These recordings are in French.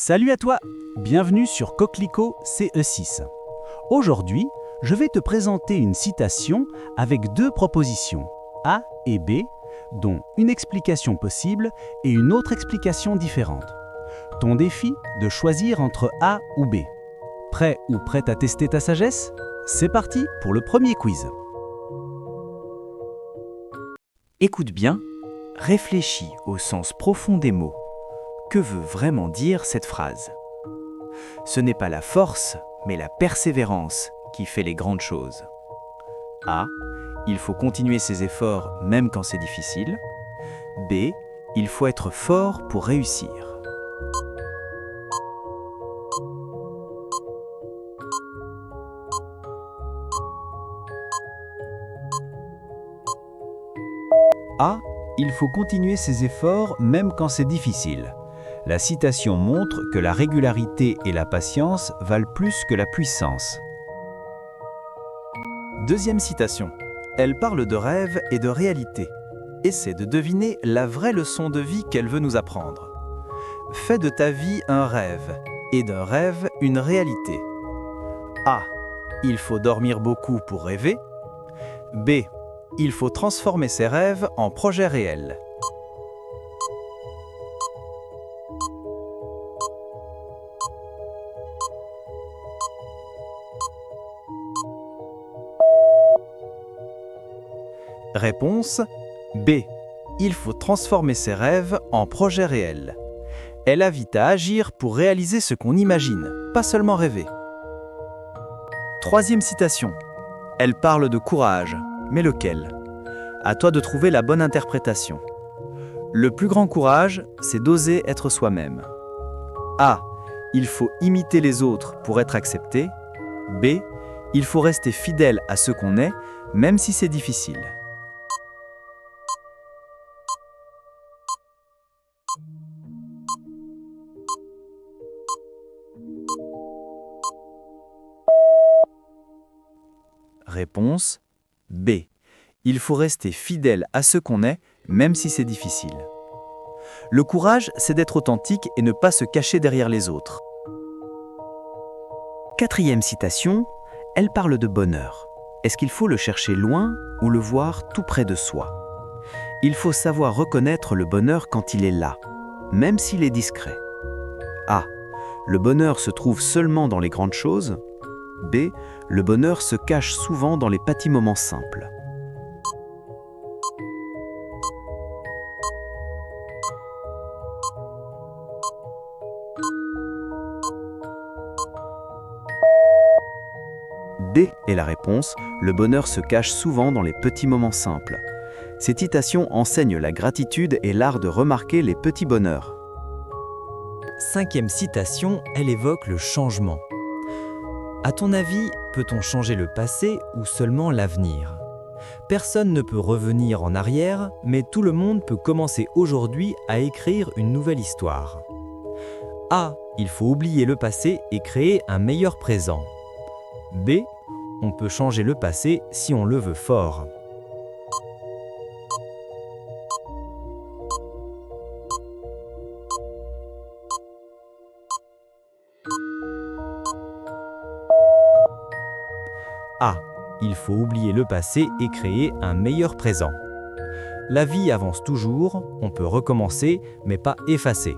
Salut à toi, bienvenue sur Coquelicot CE6. Aujourd'hui, je vais te présenter une citation avec deux propositions, A et B, dont une explication possible et une autre explication différente. Ton défi, de choisir entre A ou B. Prêt ou prête à tester ta sagesse? C'est parti pour le premier quiz. Écoute bien, réfléchis au sens profond des mots. Que veut vraiment dire cette phrase? Ce n'est pas la force, mais la persévérance qui fait les grandes choses. A. Il faut continuer ses efforts même quand c'est difficile. B. Il faut être fort pour réussir. A. Il faut continuer ses efforts même quand c'est difficile. La citation montre que la régularité et la patience valent plus que la puissance. Deuxième citation. Elle parle de rêve et de réalité. Essaie de deviner la vraie leçon de vie qu'elle veut nous apprendre. Fais de ta vie un rêve et d'un rêve une réalité. A. Il faut dormir beaucoup pour rêver. B. Il faut transformer ses rêves en projets réels. Réponse B. Il faut transformer ses rêves en projets réels. Elle invite à agir pour réaliser ce qu'on imagine, pas seulement rêver. Troisième citation. Elle parle de courage, mais lequel? À toi de trouver la bonne interprétation. Le plus grand courage, c'est d'oser être soi-même. A. Il faut imiter les autres pour être accepté. B. Il faut rester fidèle à ce qu'on est, même si c'est difficile. Réponse B. Il faut rester fidèle à ce qu'on est, même si c'est difficile. Le courage, c'est d'être authentique et ne pas se cacher derrière les autres. Quatrième citation, elle parle de bonheur. Est-ce qu'il faut le chercher loin ou le voir tout près de soi? Il faut savoir reconnaître le bonheur quand il est là, même s'il est discret. A. Le bonheur se trouve seulement dans les grandes choses. B. Le bonheur se cache souvent dans les petits moments simples. D est la réponse, le bonheur se cache souvent dans les petits moments simples. Cette citation enseigne la gratitude et l'art de remarquer les petits bonheurs. Cinquième citation, elle évoque le changement. À ton avis, peut-on changer le passé ou seulement l'avenir? Personne ne peut revenir en arrière, mais tout le monde peut commencer aujourd'hui à écrire une nouvelle histoire. A. Il faut oublier le passé et créer un meilleur présent. B. On peut changer le passé si on le veut fort. A. Il faut oublier le passé et créer un meilleur présent. La vie avance toujours, on peut recommencer, mais pas effacer.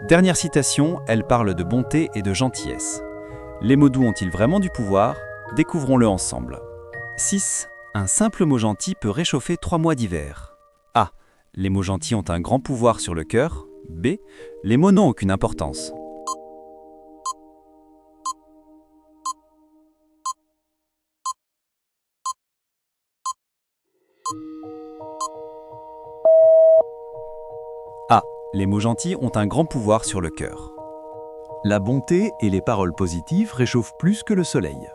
Dernière citation, elle parle de bonté et de gentillesse. Les mots doux ont-ils vraiment du pouvoir? Découvrons-le ensemble. 6. Un simple mot gentil peut réchauffer 3 mois d'hiver. A. Les mots gentils ont un grand pouvoir sur le cœur. B. Les mots n'ont aucune importance. A. Les mots gentils ont un grand pouvoir sur le cœur. La bonté et les paroles positives réchauffent plus que le soleil.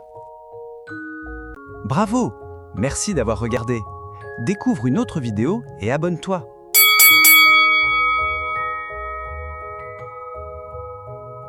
Bravo! Merci d'avoir regardé. Découvre une autre vidéo et abonne-toi.